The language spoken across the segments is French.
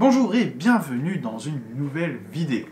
Bonjour et bienvenue dans une nouvelle vidéo.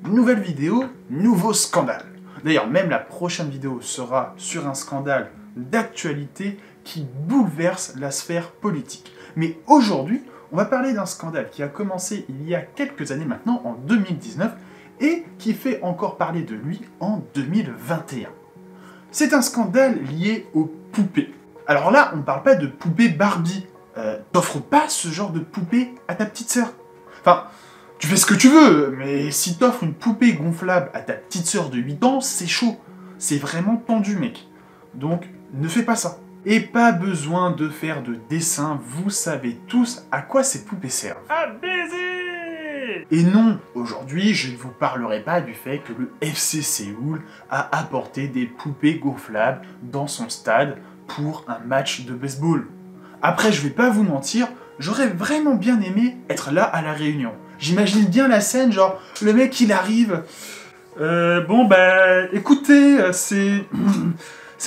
Nouvelle vidéo, nouveau scandale. D'ailleurs, même la prochaine vidéo sera sur un scandale d'actualité qui bouleverse la sphère politique. Mais aujourd'hui, on va parler d'un scandale qui a commencé il y a quelques années maintenant, en 2019, et qui fait encore parler de lui en 2021. C'est un scandale lié aux poupées. Alors là, on ne parle pas de poupées Barbie. T'offres pas ce genre de poupée à ta petite sœur. Enfin, tu fais ce que tu veux, mais si t'offres une poupée gonflable à ta petite sœur de 8 ans, c'est chaud. C'est vraiment tendu, mec. Donc, ne fais pas ça. Et pas besoin de faire de dessin, vous savez tous à quoi ces poupées servent. À baiser! Et non, aujourd'hui, je ne vous parlerai pas du fait que le FC Séoul a apporté des poupées gonflables dans son stade pour un match de baseball. Après, je vais pas vous mentir, j'aurais vraiment bien aimé être là à la réunion. J'imagine bien la scène, genre, le mec il arrive... écoutez, c'est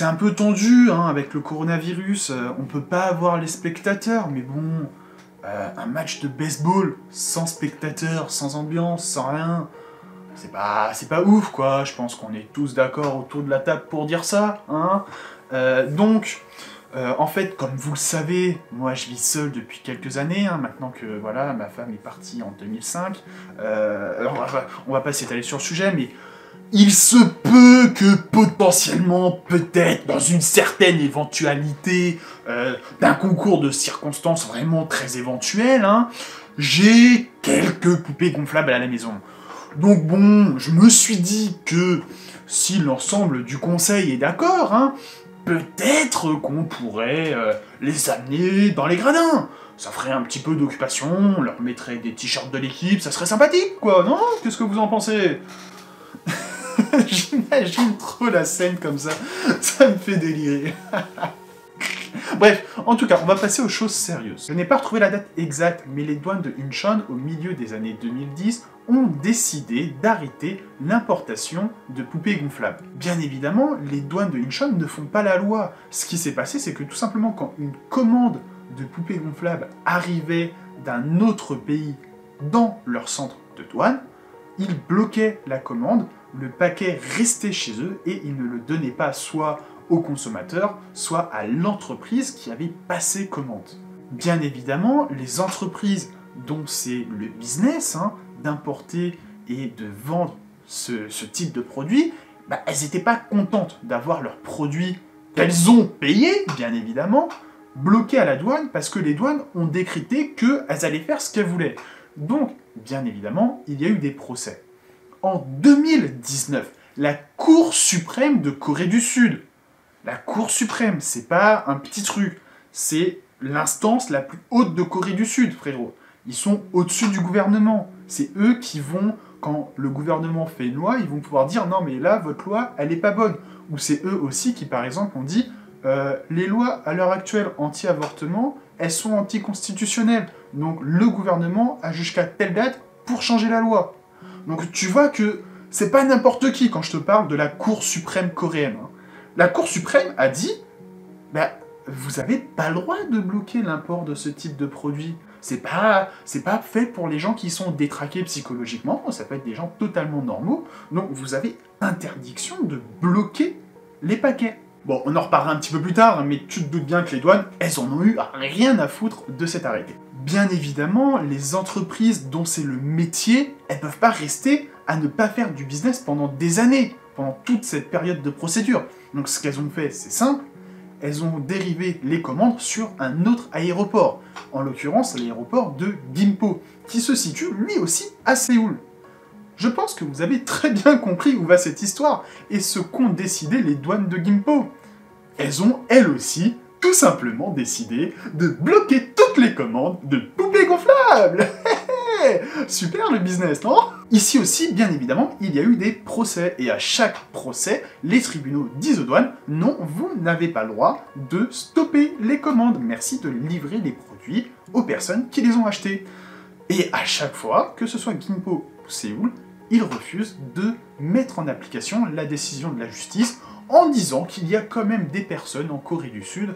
un peu tendu, hein, avec le coronavirus, on peut pas avoir les spectateurs, mais bon... un match de baseball, sans spectateurs, sans ambiance, sans rien... C'est pas ouf, quoi, je pense qu'on est tous d'accord autour de la table pour dire ça, hein. En fait, comme vous le savez, moi je vis seul depuis quelques années, hein, maintenant que voilà, ma femme est partie en 2005. On va pas s'étaler sur le sujet, mais il se peut que potentiellement, peut-être, dans une certaine éventualité, d'un concours de circonstances vraiment très éventuel, hein, j'ai quelques poupées gonflables à la maison. Donc bon, je me suis dit que si l'ensemble du conseil est d'accord, hein, peut-être qu'on pourrait les amener dans les gradins. Ça ferait un petit peu d'occupation, on leur mettrait des t-shirts de l'équipe, ça serait sympathique, quoi, non? Qu'est-ce que vous en pensez? J'imagine trop la scène comme ça me fait délirer. Bref, en tout cas, on va passer aux choses sérieuses. Je n'ai pas retrouvé la date exacte, mais les douanes de Incheon, au milieu des années 2010, ont décidé d'arrêter l'importation de poupées gonflables. Bien évidemment, les douanes de Incheon ne font pas la loi. Ce qui s'est passé, c'est que tout simplement, quand une commande de poupées gonflables arrivait d'un autre pays dans leur centre de douane, ils bloquaient la commande, le paquet restait chez eux et ils ne le donnaient pas soit au consommateur, soit à l'entreprise qui avait passé commande. Bien évidemment, les entreprises dont c'est le business, hein, d'importer et de vendre ce type de produit, elles n'étaient pas contentes d'avoir leurs produits qu'elles ont payés, bien évidemment, bloqués à la douane parce que les douanes ont décrété qu'elles allaient faire ce qu'elles voulaient. Donc, bien évidemment, il y a eu des procès. En 2019, la Cour suprême de Corée du Sud, la Cour suprême, c'est pas un petit truc, c'est l'instance la plus haute de Corée du Sud, frérot. Ils sont au-dessus du gouvernement. C'est eux qui vont, quand le gouvernement fait une loi, ils vont pouvoir dire « Non, mais là, votre loi, elle est pas bonne ». Ou c'est eux aussi qui, par exemple, ont dit « Les lois, à l'heure actuelle, anti-avortement, elles sont anticonstitutionnelles. Donc, le gouvernement a jusqu'à telle date pour changer la loi. » Donc, tu vois que c'est pas n'importe qui quand je te parle de la Cour suprême coréenne. Hein. La Cour suprême a dit vous n'avez pas le droit de bloquer l'import de ce type de produit. C'est pas fait pour les gens qui sont détraqués psychologiquement, ça peut être des gens totalement normaux, donc vous avez interdiction de bloquer les paquets. Bon, on en reparlera un petit peu plus tard, mais tu te doutes bien que les douanes, elles en ont eu rien à foutre de cet arrêté. Bien évidemment, les entreprises dont c'est le métier, elles peuvent pas rester à ne pas faire du business pendant des années, pendant toute cette période de procédure. Donc ce qu'elles ont fait, c'est simple, elles ont dérivé les commandes sur un autre aéroport, en l'occurrence l'aéroport de Gimpo, qui se situe lui aussi à Séoul. Je pense que vous avez très bien compris où va cette histoire, et ce qu'ont décidé les douanes de Gimpo. Elles ont, elles aussi, tout simplement décidé de bloquer toutes les commandes de poupées gonflables. Super le business, non? Ici aussi, bien évidemment, il y a eu des procès, et à chaque procès, les tribunaux disent aux douanes « Non, vous n'avez pas le droit de stopper les commandes, merci de livrer les produits aux personnes qui les ont achetés. » Et à chaque fois, que ce soit Gimpo ou Séoul, ils refusent de mettre en application la décision de la justice en disant qu'il y a quand même des personnes en Corée du Sud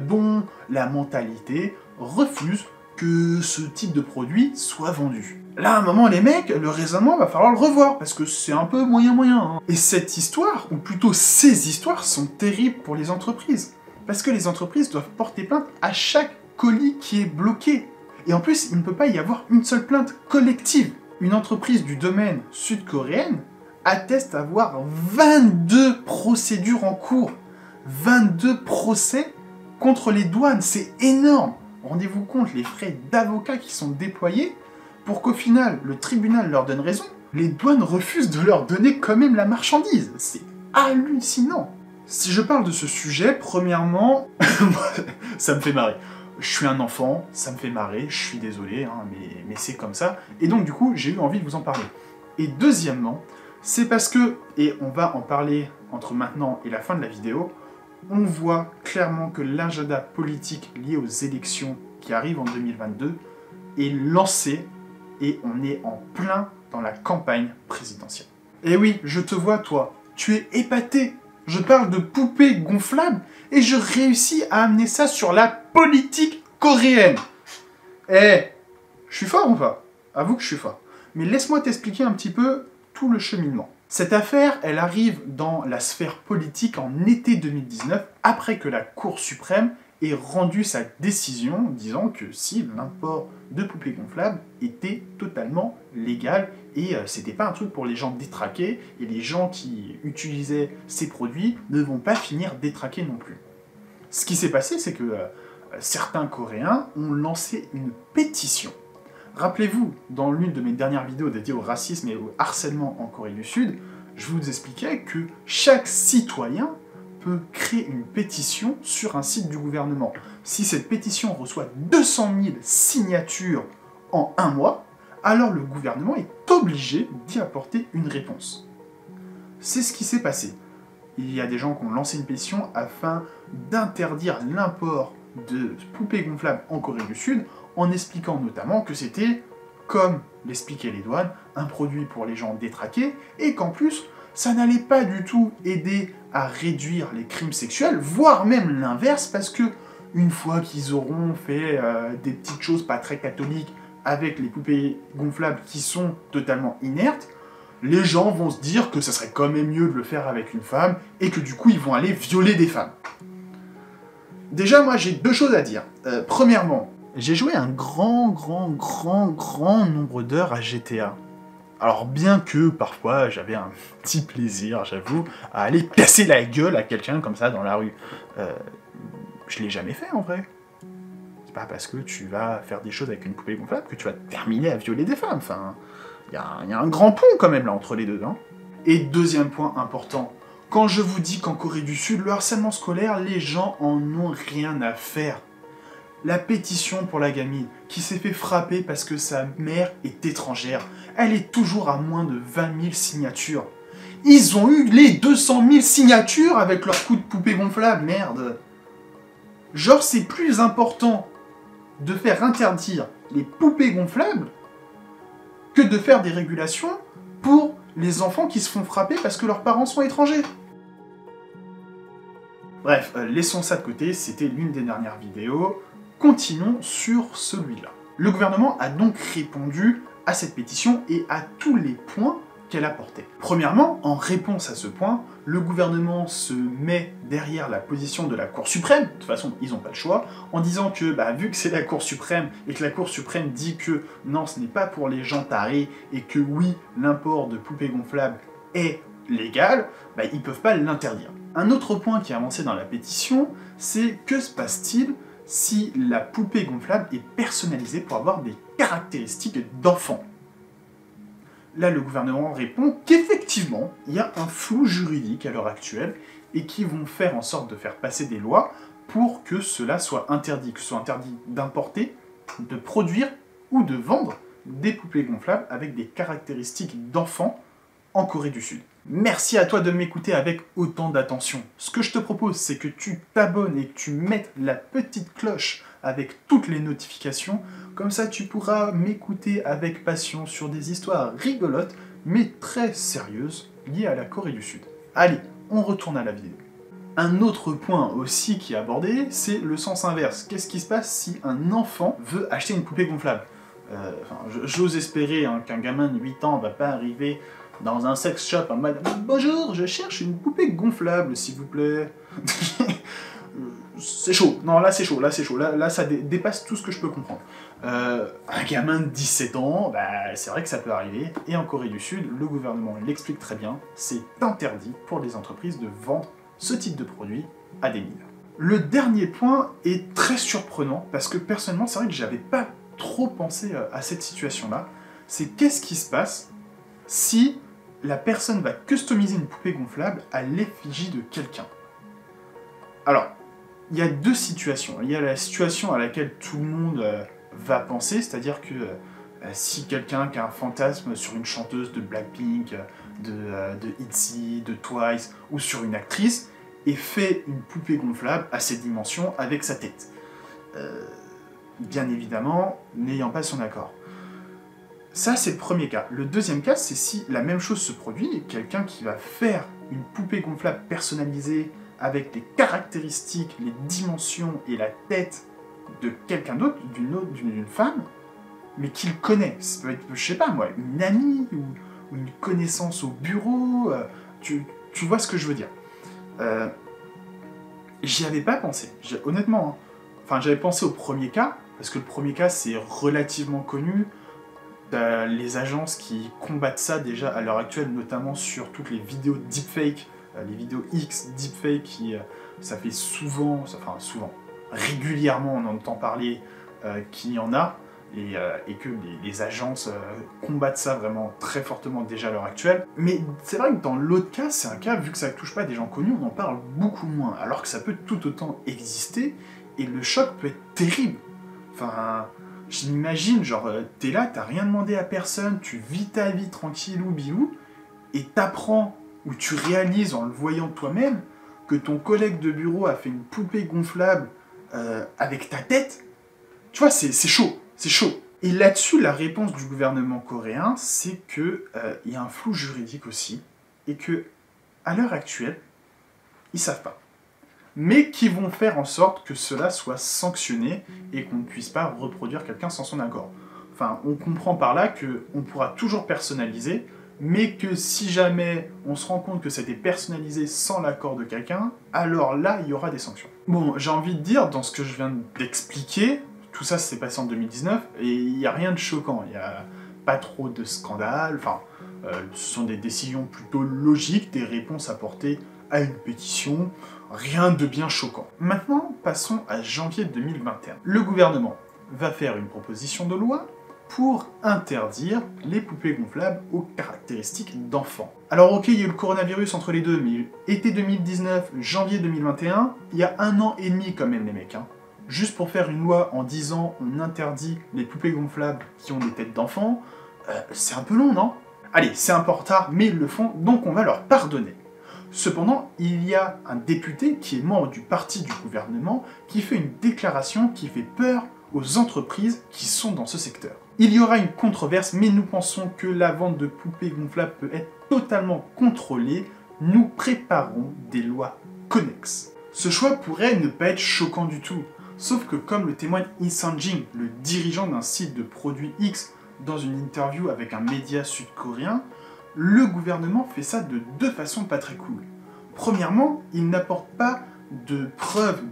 dont la mentalité refuse que ce type de produit soit vendu. Là, à un moment, les mecs, le raisonnement va falloir le revoir, parce que c'est un peu moyen-moyen. Hein. Et cette histoire, ou plutôt ces histoires, sont terribles pour les entreprises. Parce que les entreprises doivent porter plainte à chaque colis qui est bloqué. Et en plus, il ne peut pas y avoir une seule plainte collective. Une entreprise du domaine sud-coréenne atteste avoir 22 procédures en cours. 22 procès contre les douanes, c'est énorme. Rendez-vous compte les frais d'avocats qui sont déployés pour qu'au final, le tribunal leur donne raison. Les douanes refusent de leur donner quand même la marchandise. C'est hallucinant. Si je parle de ce sujet, premièrement, ça me fait marrer. Je suis un enfant, ça me fait marrer, je suis désolé, hein, mais c'est comme ça. Et donc du coup, j'ai eu envie de vous en parler. Et deuxièmement, c'est parce que, et on va en parler entre maintenant et la fin de la vidéo, on voit clairement que l'agenda politique lié aux élections qui arrivent en 2022 est lancé et on est en plein dans la campagne présidentielle. Et oui, je te vois toi, tu es épaté. Je parle de poupées gonflables et je réussis à amener ça sur la politique coréenne. Eh, je suis fort ou pas? Avoue que je suis fort. Mais laisse-moi t'expliquer un petit peu tout le cheminement. Cette affaire, elle arrive dans la sphère politique en été 2019, après que la Cour suprême ait rendu sa décision disant que si l'import de poupées gonflables était totalement légal et c'était pas un truc pour les gens détraqués et les gens qui utilisaient ces produits ne vont pas finir détraqués non plus. Ce qui s'est passé, c'est que certains Coréens ont lancé une pétition. Rappelez-vous, dans l'une de mes dernières vidéos dédiées au racisme et au harcèlement en Corée du Sud, je vous expliquais que chaque citoyen peut créer une pétition sur un site du gouvernement. Si cette pétition reçoit 200 000 signatures en un mois, alors le gouvernement est obligé d'y apporter une réponse. C'est ce qui s'est passé. Il y a des gens qui ont lancé une pétition afin d'interdire l'import de poupées gonflables en Corée du Sud, en expliquant notamment que c'était, comme l'expliquaient les douanes, un produit pour les gens détraqués, et qu'en plus, ça n'allait pas du tout aider à réduire les crimes sexuels, voire même l'inverse, parce que une fois qu'ils auront fait des petites choses pas très catholiques avec les poupées gonflables qui sont totalement inertes, les gens vont se dire que ça serait quand même mieux de le faire avec une femme, et que du coup ils vont aller violer des femmes. Déjà, moi j'ai deux choses à dire. Premièrement, j'ai joué un grand nombre d'heures à GTA. Alors bien que parfois j'avais un petit plaisir, j'avoue, à aller casser la gueule à quelqu'un comme ça dans la rue. Je l'ai jamais fait en vrai. C'est pas parce que tu vas faire des choses avec une poupée gonflable que tu vas terminer à violer des femmes. Enfin, il y a un grand pont quand même là entre les deux. Hein. Et deuxième point important, quand je vous dis qu'en Corée du Sud, le harcèlement scolaire, les gens en ont rien à faire. La pétition pour la gamine qui s'est fait frapper parce que sa mère est étrangère, elle est toujours à moins de 20 000 signatures. Ils ont eu les 200 000 signatures avec leur coup de poupée gonflable, merde. Genre, c'est plus important de faire interdire les poupées gonflables que de faire des régulations pour les enfants qui se font frapper parce que leurs parents sont étrangers. Bref, laissons ça de côté, c'était l'une des dernières vidéos. Continuons sur celui-là. Le gouvernement a donc répondu à cette pétition et à tous les points qu'elle apportait. Premièrement, en réponse à ce point, le gouvernement se met derrière la position de la Cour suprême, de toute façon ils n'ont pas le choix, en disant que vu que c'est la Cour suprême et que la Cour suprême dit que non, ce n'est pas pour les gens tarés et que oui, l'import de poupées gonflables est légal, ils ne peuvent pas l'interdire. Un autre point qui est avancé dans la pétition, c'est que se passe-t-il si la poupée gonflable est personnalisée pour avoir des caractéristiques d'enfant. Là, le gouvernement répond qu'effectivement, il y a un flou juridique à l'heure actuelle et qu'ils vont faire en sorte de faire passer des lois pour que cela soit interdit, que ce soit interdit d'importer, de produire ou de vendre des poupées gonflables avec des caractéristiques d'enfant en Corée du Sud. Merci à toi de m'écouter avec autant d'attention. Ce que je te propose, c'est que tu t'abonnes et que tu mettes la petite cloche avec toutes les notifications. Comme ça, tu pourras m'écouter avec passion sur des histoires rigolotes, mais très sérieuses, liées à la Corée du Sud. Allez, on retourne à la vidéo. Un autre point aussi qui est abordé, c'est le sens inverse. Qu'est-ce qui se passe si un enfant veut acheter une poupée gonflable? J'ose espérer qu'un gamin de 8 ans va pas arriver dans un sex shop en mode « Bonjour, je cherche une poupée gonflable, s'il vous plaît. » C'est chaud. Non, là c'est chaud, là ça dépasse tout ce que je peux comprendre. Un gamin de 17 ans, c'est vrai que ça peut arriver. Et en Corée du Sud, le gouvernement l'explique très bien, c'est interdit pour les entreprises de vendre ce type de produit à des mineurs. Le dernier point est très surprenant, parce que personnellement, c'est vrai que j'avais pas trop pensé à cette situation-là. C'est qu'est-ce qui se passe si la personne va customiser une poupée gonflable à l'effigie de quelqu'un. Alors, il y a deux situations. Il y a la situation à laquelle tout le monde va penser, c'est-à-dire que si quelqu'un qui a un fantasme sur une chanteuse de Blackpink, de ITZY, de Twice, ou sur une actrice, et fait une poupée gonflable à ses dimensions avec sa tête. Bien évidemment, n'ayant pas son accord. Ça, c'est le premier cas. Le deuxième cas, c'est si la même chose se produit, et quelqu'un qui va faire une poupée gonflable personnalisée avec les caractéristiques, les dimensions et la tête de quelqu'un d'autre, d'une femme, mais qu'il connaît. Ça peut être, je sais pas moi, une amie ou une connaissance au bureau. Tu vois ce que je veux dire. J'y avais pas pensé, honnêtement. Enfin, j'avais pensé au premier cas, parce que le premier cas, c'est relativement connu. Les agences qui combattent ça déjà à l'heure actuelle, notamment sur toutes les vidéos deepfake, les vidéos X deepfake, ça fait souvent, régulièrement on entend parler qu'il y en a, et que les agences combattent ça vraiment très fortement déjà à l'heure actuelle. Mais c'est vrai que dans l'autre cas, c'est un cas, vu que ça ne touche pas des gens connus, on en parle beaucoup moins, alors que ça peut tout autant exister, et le choc peut être terrible. Enfin, je m'imagine, genre, t'es là, t'as rien demandé à personne, tu vis ta vie tranquillou bilou, et t'apprends, ou tu réalises en le voyant toi-même, que ton collègue de bureau a fait une poupée gonflable avec ta tête. Tu vois, c'est chaud, c'est chaud. Et là-dessus, la réponse du gouvernement coréen, c'est qu'il y a un flou juridique aussi, et que, à l'heure actuelle, ils savent pas. Mais qui vont faire en sorte que cela soit sanctionné et qu'on ne puisse pas reproduire quelqu'un sans son accord. Enfin, on comprend par là qu'on pourra toujours personnaliser, mais que si jamais on se rend compte que c'était personnalisé sans l'accord de quelqu'un, alors là, il y aura des sanctions. Bon, j'ai envie de dire, dans ce que je viens d'expliquer, tout ça s'est passé en 2019, et il n'y a rien de choquant, il n'y a pas trop de scandales, enfin, ce sont des décisions plutôt logiques, des réponses apportées à une pétition, rien de bien choquant. Maintenant, passons à janvier 2021. Le gouvernement va faire une proposition de loi pour interdire les poupées gonflables aux caractéristiques d'enfants. Alors ok, il y a eu le coronavirus entre les deux, mais été 2019, janvier 2021, il y a 1 an et demi quand même les mecs. Juste pour faire une loi en disant on interdit les poupées gonflables qui ont des têtes d'enfants, c'est un peu long, non? Allez, c'est un peu en retard, mais ils le font, donc on va leur pardonner. Cependant, il y a un député qui est membre du parti du gouvernement qui fait une déclaration qui fait peur aux entreprises qui sont dans ce secteur. Il y aura une controverse, mais nous pensons que la vente de poupées gonflables peut être totalement contrôlée. Nous préparons des lois connexes. Ce choix pourrait ne pas être choquant du tout, sauf que comme le témoigne Lee Sang-jin, le dirigeant d'un site de produits X, dans une interview avec un média sud-coréen, le gouvernement fait ça de deux façons pas très cool. Premièrement, il n'apporte pas de preuves,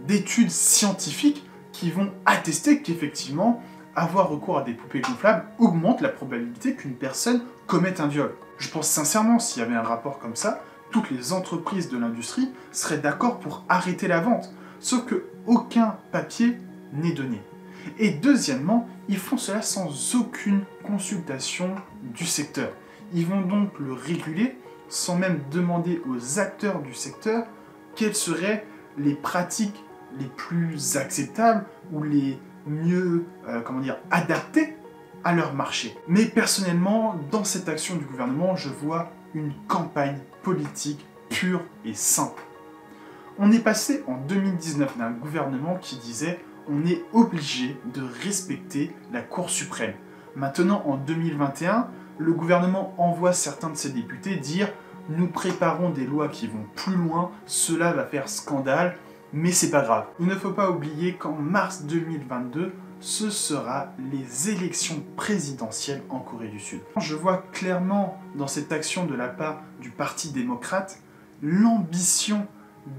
d'études scientifiques qui vont attester qu'effectivement, avoir recours à des poupées gonflables augmente la probabilité qu'une personne commette un viol. Je pense sincèrement, s'il y avait un rapport comme ça, toutes les entreprises de l'industrie seraient d'accord pour arrêter la vente, sauf que aucun papier n'est donné. Et deuxièmement, ils font cela sans aucune consultation du secteur. Ils vont donc le réguler sans même demander aux acteurs du secteur quelles seraient les pratiques les plus acceptables ou les mieux adaptées à leur marché. Mais personnellement, dans cette action du gouvernement, je vois une campagne politique pure et simple. On est passé en 2019 d'un gouvernement qui disait « on est obligé de respecter la Cour suprême ». Maintenant, en 2021, le gouvernement envoie certains de ses députés dire nous préparons des lois qui vont plus loin, cela va faire scandale, mais c'est pas grave. Il ne faut pas oublier qu'en mars 2022, ce sera les élections présidentielles en Corée du Sud. Je vois clairement dans cette action de la part du Parti démocrate l'ambition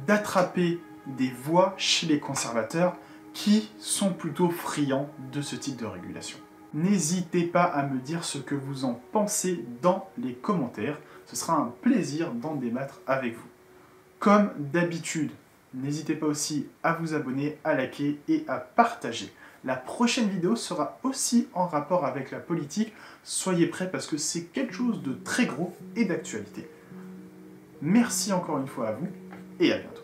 d'attraper des voix chez les conservateurs qui sont plutôt friands de ce type de régulation. N'hésitez pas à me dire ce que vous en pensez dans les commentaires, ce sera un plaisir d'en débattre avec vous. Comme d'habitude, n'hésitez pas aussi à vous abonner, à liker et à partager. La prochaine vidéo sera aussi en rapport avec la politique, soyez prêts parce que c'est quelque chose de très gros et d'actualité. Merci encore une fois à vous et à bientôt.